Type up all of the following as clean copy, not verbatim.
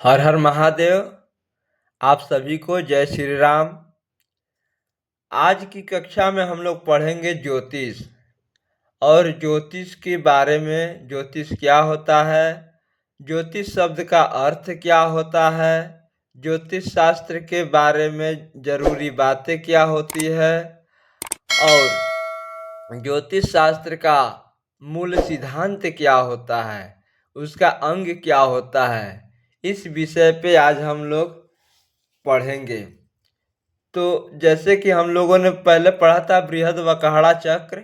हर हर महादेव। आप सभी को जय श्री राम। आज की कक्षा में हम लोग पढ़ेंगे ज्योतिष और ज्योतिष के बारे में। ज्योतिष क्या होता है, ज्योतिष शब्द का अर्थ क्या होता है, ज्योतिष शास्त्र के बारे में जरूरी बातें क्या होती है और ज्योतिष शास्त्र का मूल सिद्धांत क्या होता है, उसका अंग क्या होता है, इस विषय पे आज हम लोग पढ़ेंगे। तो जैसे कि हम लोगों ने पहले पढ़ा था बृहद वकाहड़ा चक्र,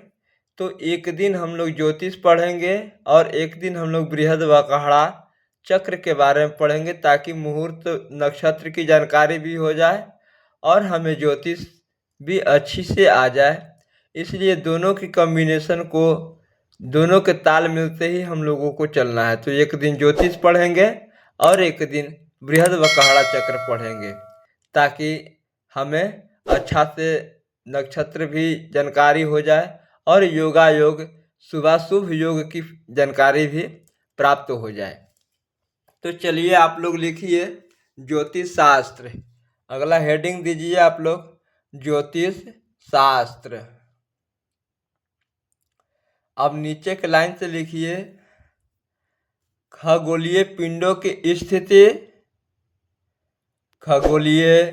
तो एक दिन हम लोग ज्योतिष पढ़ेंगे और एक दिन हम लोग बृहद वकाहड़ा चक्र के बारे में पढ़ेंगे, ताकि मुहूर्त नक्षत्र की जानकारी भी हो जाए और हमें ज्योतिष भी अच्छी से आ जाए। इसलिए दोनों की कॉम्बिनेशन को, दोनों के ताल मिलते ही हम लोगों को चलना है। तो एक दिन ज्योतिष पढ़ेंगे और एक दिन बृहद वकाहड़ा चक्र पढ़ेंगे, ताकि हमें अच्छा से नक्षत्र भी जानकारी हो जाए और योगा योग, शुभाशुभ योग की जानकारी भी प्राप्त हो जाए। तो चलिए आप लोग लिखिए ज्योतिष शास्त्र। अगला हेडिंग दीजिए आप लोग, ज्योतिष शास्त्र। अब नीचे के लाइन से लिखिए खगोलीय पिंडों की स्थिति। खगोलीय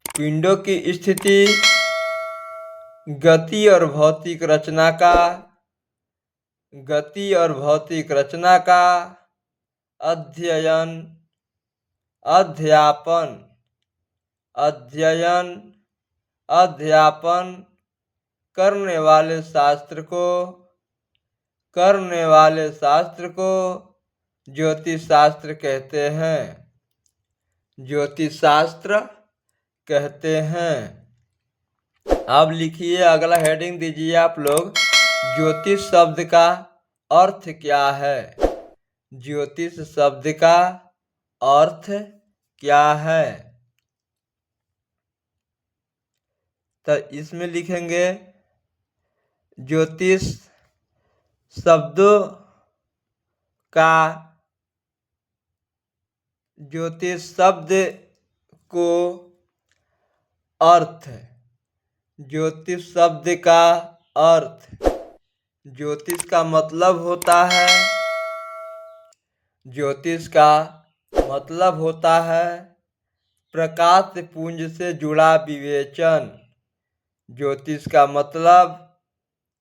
पिंडों की स्थिति, गति और भौतिक रचना का, गति और भौतिक रचना का अध्ययन, अध्यापन, अध्ययन, अध्यापन करने वाले शास्त्र को, करने वाले शास्त्र को ज्योतिष शास्त्र कहते हैं। ज्योतिष शास्त्र कहते हैं। अब लिखिए, अगला हेडिंग दीजिए आप लोग, ज्योतिष शब्द का अर्थ क्या है। ज्योतिष शब्द का अर्थ क्या है, तो इसमें लिखेंगे ज्योतिष शब्दों का, ज्योतिष शब्द को अर्थ, ज्योतिष शब्द का अर्थ, ज्योतिष का मतलब होता है, ज्योतिष का मतलब होता है प्रकाश पुंज से जुड़ा विवेचन। ज्योतिष का मतलब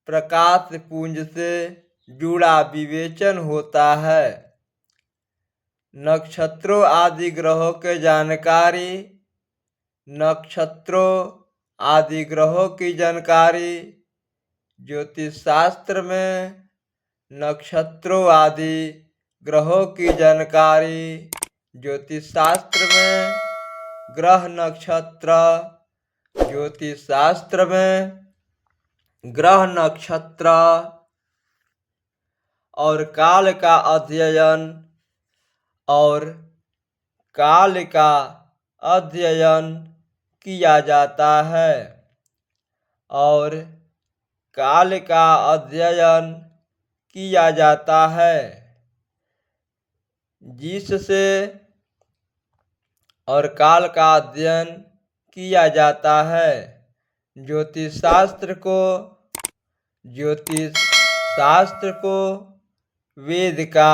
प्रकाश पुंज से जुड़ा विवेचन होता है। नक्षत्रों आदि ग्रहों के जानकारी, नक्षत्रों आदि ग्रहों की जानकारी ज्योतिष शास्त्र में, नक्षत्रों आदि ग्रहों की जानकारी ज्योतिष शास्त्र में, ग्रह नक्षत्र, ज्योतिष शास्त्र में ग्रह नक्षत्र और काल का अध्ययन, और काल का अध्ययन किया जाता है, और काल का अध्ययन किया जाता है, जिससे, और काल का अध्ययन किया जाता है। ज्योतिष शास्त्र को, ज्योतिष शास्त्र को वेद का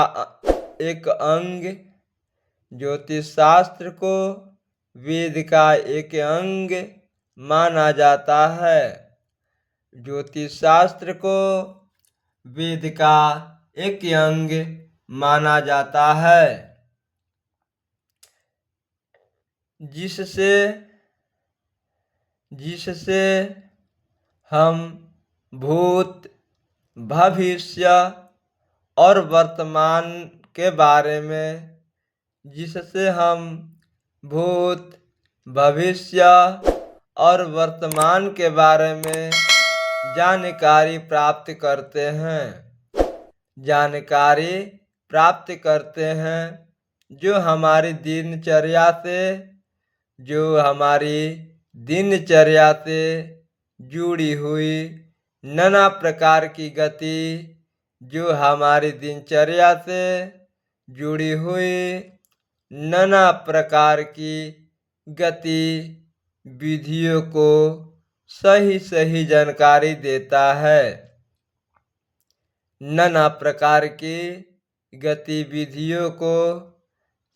एक अंग, ज्योतिष शास्त्र को वेद का एक अंग माना जाता है। ज्योतिष शास्त्र को वेद का एक अंग माना जाता है, जिससे, जिससे हम भूत, भविष्य और वर्तमान के बारे में, जिससे हम भूत, भविष्य और वर्तमान के बारे में जानकारी प्राप्त करते हैं। जानकारी प्राप्त करते हैं जो हमारी दिनचर्या से, जो हमारी दिनचर्या से जुड़ी हुई नाना प्रकार की गति, जो हमारी दिनचर्या से जुड़ी हुई नाना प्रकार की गति विधियों को सही सही जानकारी देता है। नाना प्रकार की गतिविधियों को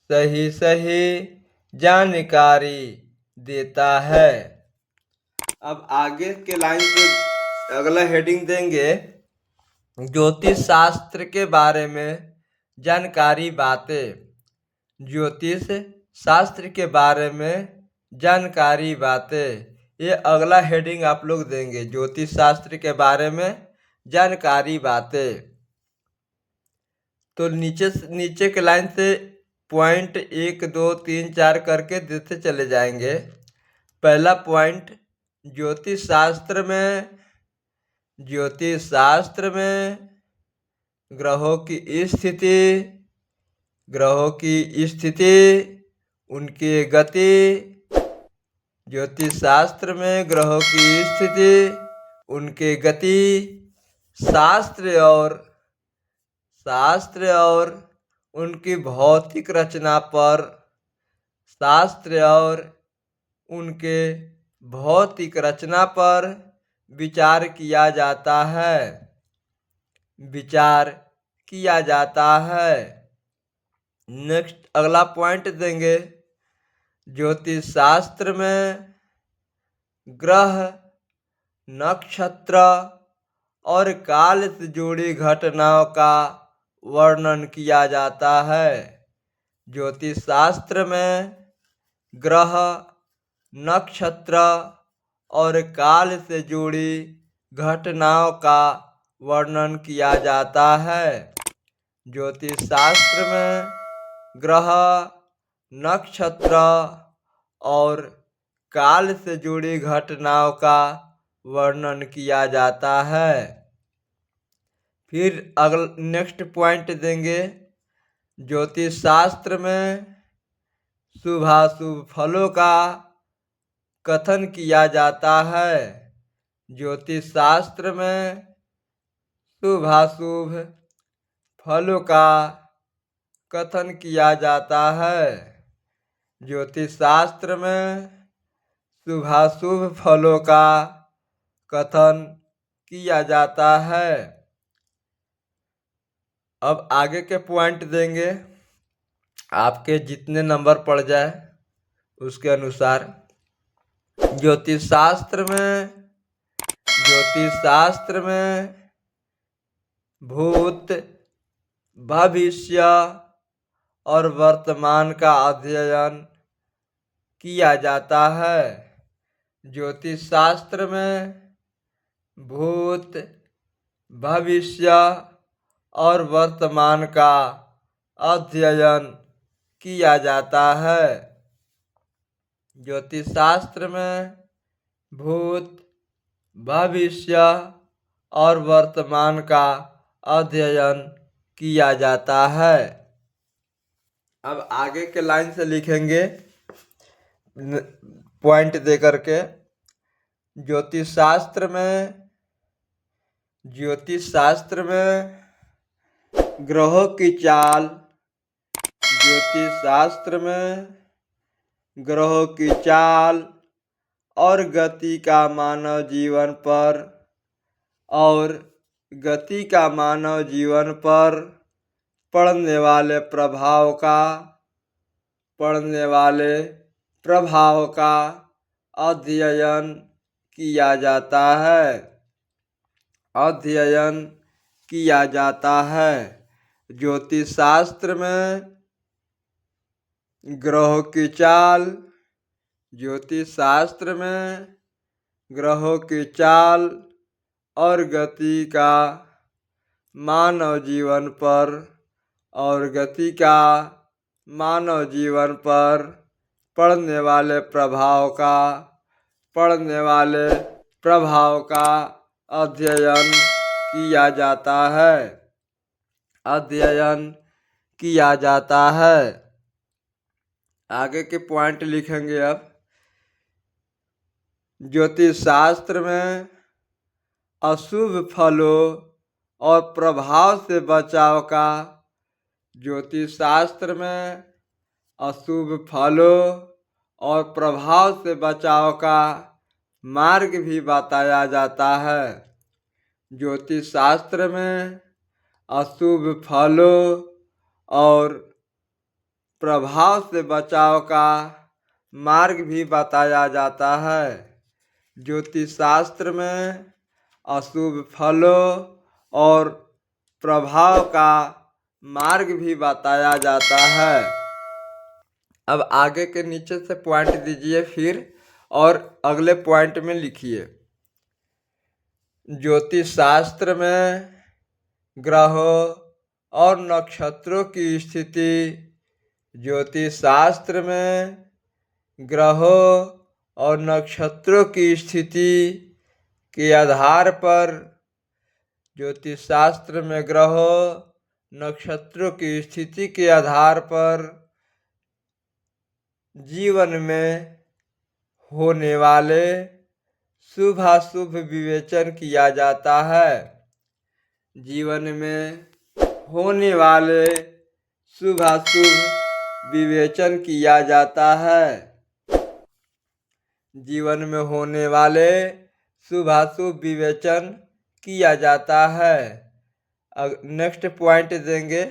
सही सही जानकारी देता है। अब आगे के लाइन पे अगला हेडिंग देंगे, ज्योतिष शास्त्र के बारे में जानकारी बातें। ज्योतिष शास्त्र के बारे में जानकारी बातें, ये अगला हेडिंग आप लोग देंगे, ज्योतिष शास्त्र के बारे में जानकारी बातें। तो नीचे के लाइन से पॉइंट 1, 2, 3, 4 करके देते चले जाएंगे। पहला पॉइंट, ज्योतिष शास्त्र में ग्रहों की स्थिति, उनकी गति। ज्योतिष शास्त्र में ग्रहों की स्थिति, उनके गति, शास्त्र और उनकी भौतिक रचना पर, विचार किया जाता है। नेक्स्ट अगला पॉइंट देंगे, ज्योतिष शास्त्र में ग्रह, नक्षत्र और काल से जुड़ी घटनाओं का वर्णन किया जाता है। ज्योतिष शास्त्र में ग्रह, नक्षत्र और काल से जुड़ी घटनाओं का वर्णन किया जाता है। ज्योतिष शास्त्र में ग्रह, नक्षत्र और काल से जुड़ी घटनाओं का वर्णन किया जाता है। फिर नेक्स्ट पॉइंट देंगे, ज्योतिष शास्त्र में शुभाशुभ फलों का कथन किया जाता है। ज्योतिष शास्त्र में शुभाशुभ फलों का कथन किया जाता है। ज्योतिष शास्त्र में शुभाशुभ फलों का कथन किया जाता है। अब आगे के पॉइंट देंगे, आपके जितने नंबर पड़ जाए उसके अनुसार। ज्योतिष शास्त्र में भूत, भविष्य और वर्तमान का अध्ययन किया जाता है। ज्योतिष शास्त्र में भूत, भविष्य और वर्तमान का अध्ययन किया जाता है। ज्योतिष शास्त्र में भूत, भविष्य और वर्तमान का अध्ययन किया जाता है। अब आगे के लाइन से लिखेंगे पॉइंट दे करके, ज्योतिष शास्त्र में ग्रहों की चाल। ज्योतिष शास्त्र में ग्रहों की चाल और गति का मानव जीवन पर पड़ने वाले प्रभाव का अध्ययन किया जाता है। ज्योतिष शास्त्र में ग्रहों की चाल, और गति का मानव जीवन पर पड़ने वाले प्रभाव का अध्ययन किया जाता है। आगे के पॉइंट लिखेंगे अब, ज्योतिष शास्त्र में अशुभ फलों और प्रभाव से बचाव का, ज्योतिष शास्त्र में अशुभ फलों और प्रभाव से बचाव का मार्ग भी बताया जाता है। ज्योतिष शास्त्र में अशुभ फलों और प्रभाव से बचाव का मार्ग भी बताया जाता है। ज्योतिष शास्त्र में अशुभ फलों और प्रभाव का मार्ग भी बताया जाता है। अब आगे के नीचे से पॉइंट दीजिए फिर और अगले पॉइंट में लिखिए। ज्योतिष शास्त्र में ग्रहों और नक्षत्रों की स्थिति। ज्योतिष शास्त्र में ग्रहों और नक्षत्रों की स्थिति के आधार पर ज्योतिष शास्त्र में ग्रहों नक्षत्रों की स्थिति के आधार पर जीवन में होने वाले शुभ अशुभ विवेचन किया जाता है। जीवन में होने वाले शुभ अशुभ विवेचन किया जाता है। जीवन में होने वाले शुभ अशुभ विवेचन किया जाता है। नेक्स्ट पॉइंट देंगे।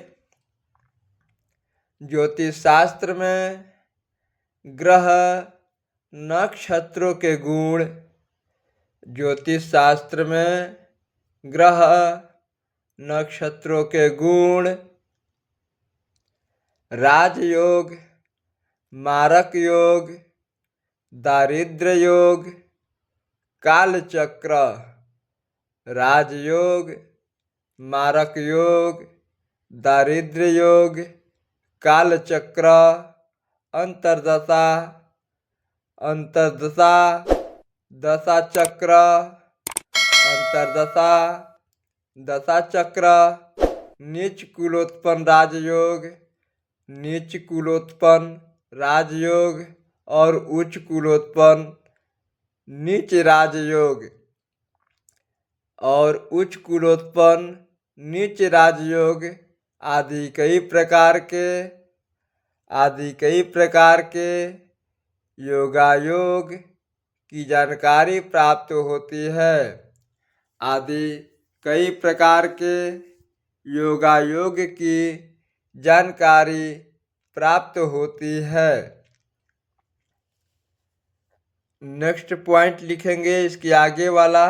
ज्योतिष शास्त्र में ग्रह नक्षत्रों के गुण। ज्योतिष शास्त्र में ग्रह नक्षत्रों के गुण। राजयोग, मारक योग, दारिद्र्य योग, कालचक्र। राजयोग, मारक योग, दारिद्र्य योग, कालचक्र, अंतर्दशा, अंतर्दशा, दशा चक्र, अंतर्दशा, दशा चक्र, नीच कुलोत्पन्न राजयोग, नीच कुलोत्पन्न राजयोग और उच्च कुलोत्पन्न नीच राजयोग और उच्च कुलोत्पन्न नीच राजयोग आदि कई प्रकार के योगायोग की जानकारी प्राप्त होती है। आदि कई प्रकार के योगायोग की जानकारी प्राप्त होती है। नेक्स्ट पॉइंट लिखेंगे इसके आगे वाला।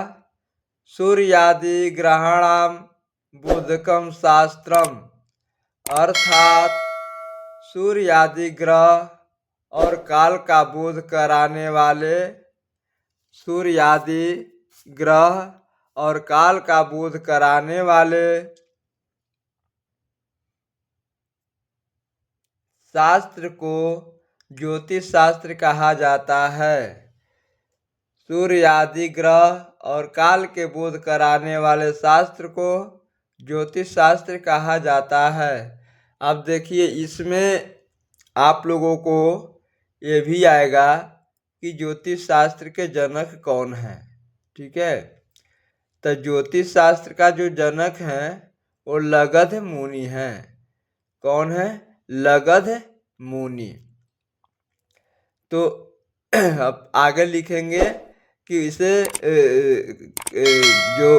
सूर्यादि ग्रहाणाम बोधकम शास्त्रम। अर्थात सूर्यादि ग्रह और काल का बोध कराने वाले सूर्यादि ग्रह और काल का बोध कराने वाले शास्त्र को ज्योतिष शास्त्र कहा जाता है। सूर्य आदि ग्रह और काल के बोध कराने वाले शास्त्र को ज्योतिष शास्त्र कहा जाता है। अब देखिए इसमें आप लोगों को ये भी आएगा कि ज्योतिष शास्त्र के जनक कौन है। ठीक है, तो ज्योतिष शास्त्र का जो जनक है वो लगध मुनि है। कौन है? लगध मुनि। तो अब आगे लिखेंगे कि इसे जो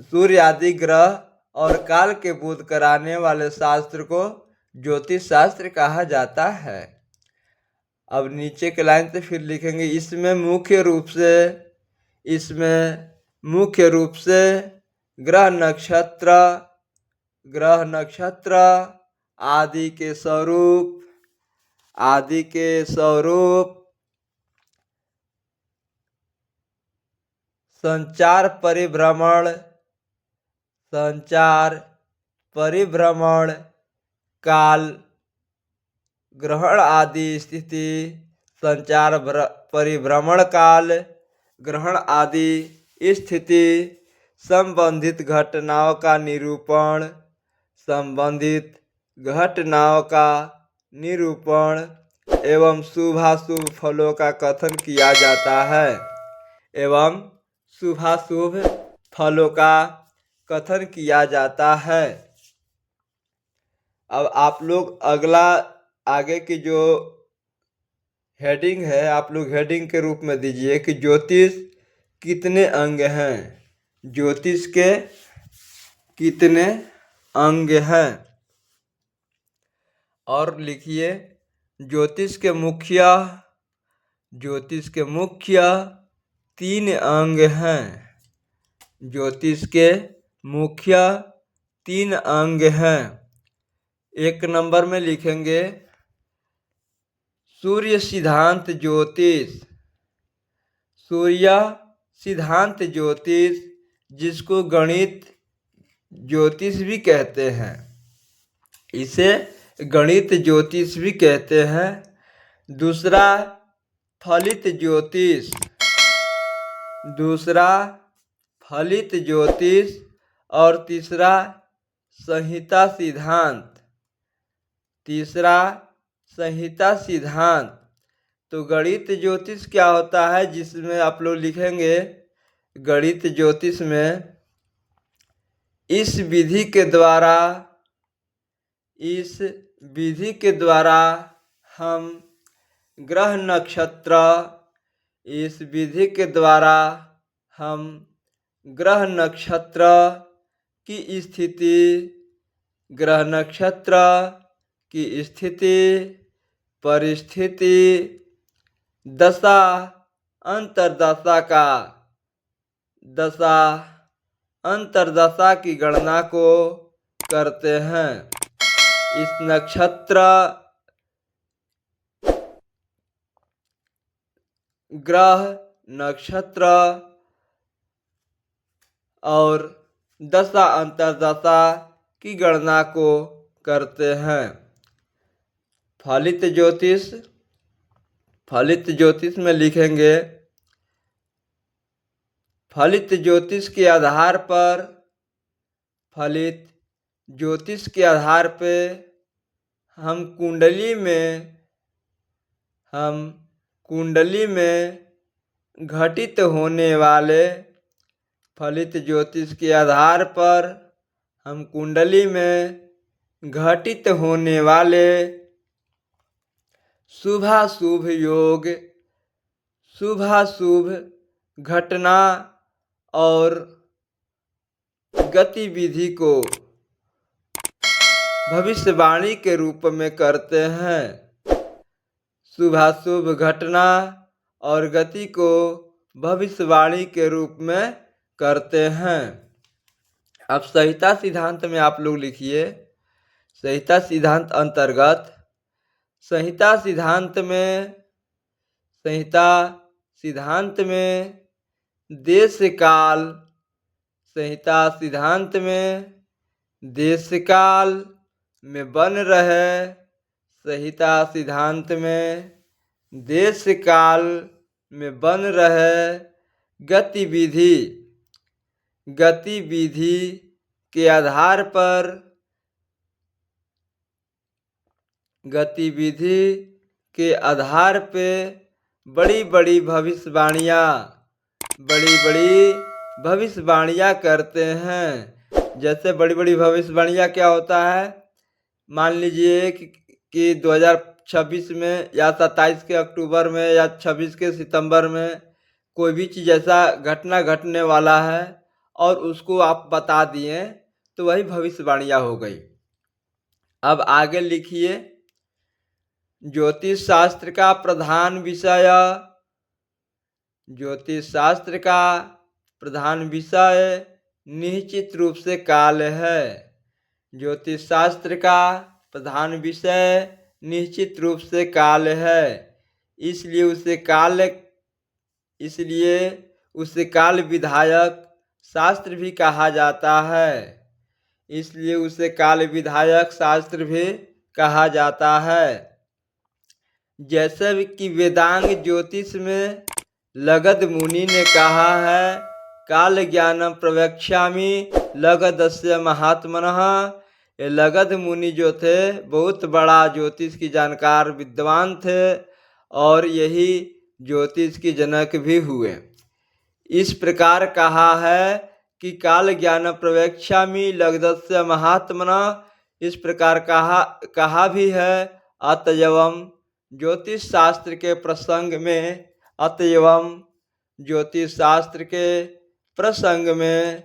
सूर्य आदि ग्रह और काल के बोध कराने वाले शास्त्र को ज्योतिष शास्त्र कहा जाता है। अब नीचे के लाइन से फिर लिखेंगे इसमें मुख्य रूप से ग्रह नक्षत्र आदि के स्वरूप संचार परिभ्रमण काल ग्रहण आदि स्थिति संचार परिभ्रमण काल ग्रहण आदि स्थिति संबंधित घटनाओं का निरूपण एवं शुभाशुभ फलों का कथन किया जाता है। एवं शुभाशुभ फलों का कथन किया जाता है। अब आप लोग अगला आगे की जो हेडिंग है आप लोग हेडिंग के रूप में दीजिए कि ज्योतिष कितने अंग हैं। ज्योतिष के कितने अंग हैं। और लिखिए ज्योतिष के मुख्य 3 अंग हैं। ज्योतिष के मुख्य 3 अंग हैं। 1 नंबर में लिखेंगे सूर्य सिद्धांत ज्योतिष। सूर्य सिद्धांत ज्योतिष जिसको गणित ज्योतिष भी कहते हैं, इसे गणित ज्योतिष भी कहते हैं। दूसरा फलित ज्योतिष और तीसरा संहिता सिद्धांत। तो गणित ज्योतिष क्या होता है, जिसमें आप लोग लिखेंगे गणित ज्योतिष में इस विधि के द्वारा हम ग्रह नक्षत्र की स्थिति परिस्थिति दशा अंतरदशा की गणना को करते हैं। इस ग्रह नक्षत्र और दशा अंतरदशा की गणना को करते हैं। फलित ज्योतिष में लिखेंगे फलित ज्योतिष के आधार पे हम कुंडली में घटित होने वाले फलित ज्योतिष के आधार पर हम कुंडली में घटित होने वाले शुभाशुभ योग, शुभाशुभ घटना और गतिविधि को भविष्यवाणी के रूप में करते हैं। शुभाशुभ घटना और गति को भविष्यवाणी के रूप में करते हैं। अब संहिता सिद्धांत में आप लोग लिखिए संहिता सिद्धांत अंतर्गत संहिता सिद्धांत में देश काल में बन रहे गतिविधि के आधार पे बड़ी बड़ी भविष्यवाणियाँ करते हैं। जैसे बड़ी बड़ी भविष्यवाणियाँ क्या होता है, मान लीजिए कि 2026 में या 27 के अक्टूबर में या 26 के सितंबर में कोई भी चीज़ ऐसा घटना घटने वाला है और उसको आप बता दिए तो वही भविष्यवाणियाँ हो गई। अब आगे लिखिए ज्योतिष शास्त्र का प्रधान विषय निश्चित रूप से काल है। ज्योतिष शास्त्र का प्रधान विषय निश्चित रूप से काल है। इसलिए उसे काल विधायक शास्त्र भी कहा जाता है। जैसे कि वेदांग ज्योतिष में लगध मुनि ने कहा है काल ज्ञानम प्रवक्ष्यामि लगधस्य महात्मनः। ये लगध मुनि जो थे बहुत बड़ा ज्योतिष की जानकार विद्वान थे और यही ज्योतिष की जनक भी हुए। इस प्रकार कहा है कि काल ज्ञान प्रवक्ष्यामि लगधस्य महात्मनः, इस प्रकार कहा भी है अतएव ज्योतिष शास्त्र के प्रसंग में अतएव ज्योतिष शास्त्र के प्रसंग में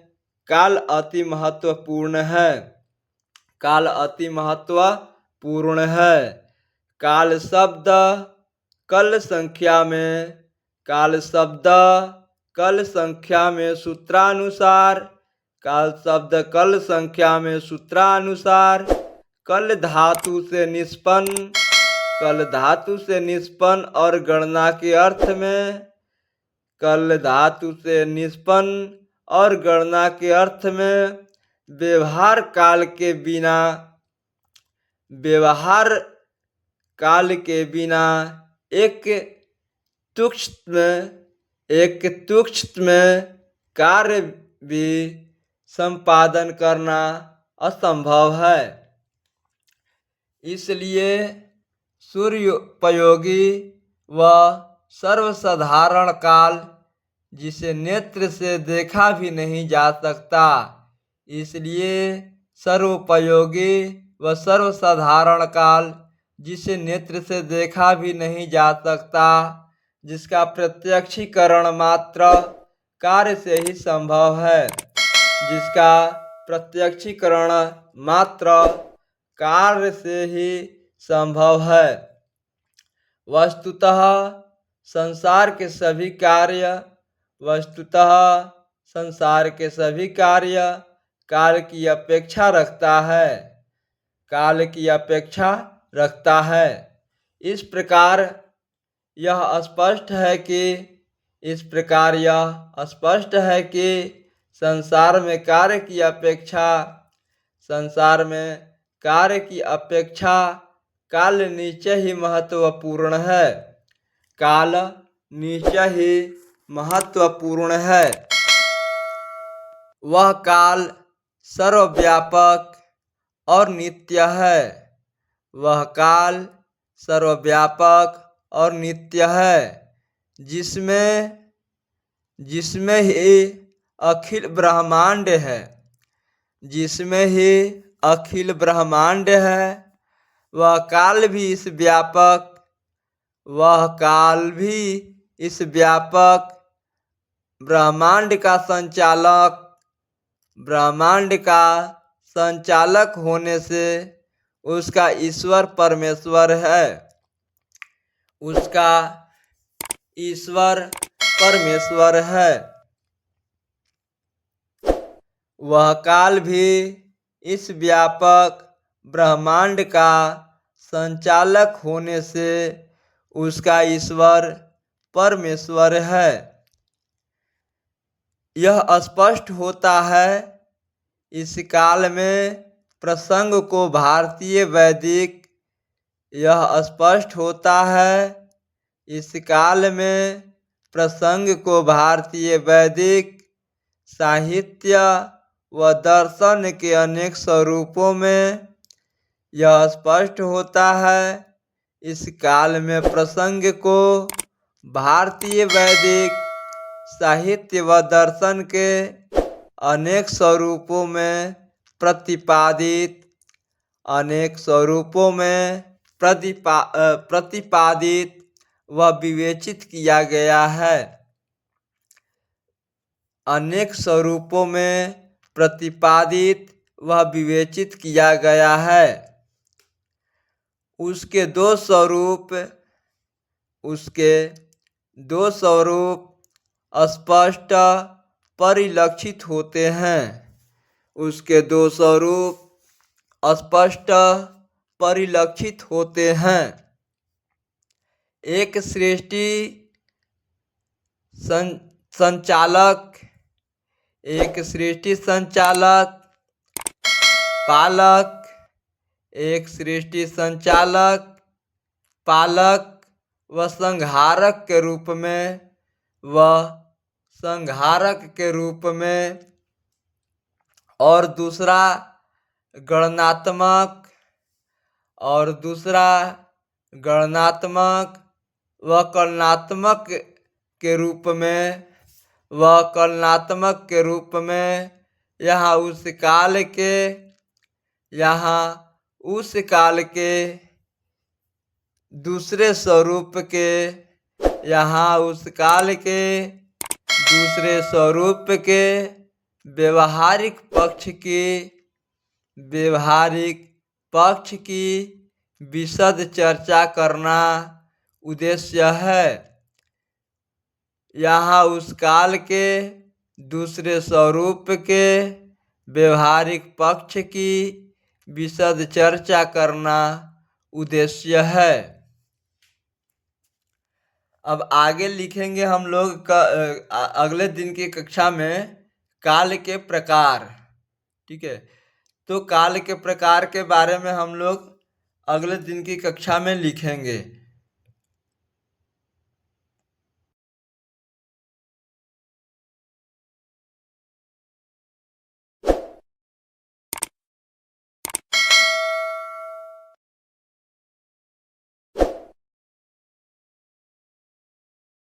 काल अति महत्वपूर्ण है। काल अति महत्वपूर्ण है। काल शब्द कल संख्या में सूत्रानुसार कल धातु से निष्पन्न और गणना के अर्थ में व्यवहार काल के बिना एक तुच्छ में कार्य भी संपादन करना असंभव है। इसलिए सूर्योपयोगी व सर्वसाधारण काल जिसे नेत्र से देखा भी नहीं जा सकता, इसलिए सर्वोपयोगी व सर्वसाधारण काल जिसे नेत्र से देखा भी नहीं जा सकता, जिसका प्रत्यक्षीकरण मात्र कार्य से ही संभव है, वस्तुतः संसार के सभी कार्य काल की अपेक्षा रखता है। इस प्रकार यह स्पष्ट है कि संसार में कार्य की अपेक्षा काल निश्चय ही महत्वपूर्ण है। वह काल सर्वव्यापक और नित्य है, जिसमें ही अखिल ब्रह्मांड है। वह काल भी इस व्यापक ब्रह्मांड का संचालक होने से उसका ईश्वर परमेश्वर है। वह काल भी इस व्यापक ब्रह्मांड का संचालक होने से उसका ईश्वर परमेश्वर है। यह स्पष्ट होता है। इस काल में प्रसंग को भारतीय वैदिक साहित्य व दर्शन के अनेक स्वरूपों में यह स्पष्ट होता है। इस काल में प्रसंग को भारतीय वैदिक साहित्य व दर्शन के अनेक स्वरूपों में प्रतिपादित व विवेचित किया गया है। उसके दो स्वरूप स्पष्ट परिलक्षित होते हैं। एक सृष्टि संचालक पालक व संहारक के रूप में और दूसरा गणनात्मक व कलनात्मक के रूप में यहाँ उस काल के दूसरे स्वरूप के, यहाँ उस काल के दूसरे स्वरूप के व्यवहारिक पक्ष की विशद चर्चा करना उद्देश्य है। यहाँ उस काल के दूसरे स्वरूप के व्यवहारिक पक्ष की विशद चर्चा करना उद्देश्य है। अब आगे लिखेंगे हम लोग अगले दिन की कक्षा में काल के प्रकार। ठीक है, तो काल के प्रकार के बारे में हम लोग अगले दिन की कक्षा में लिखेंगे।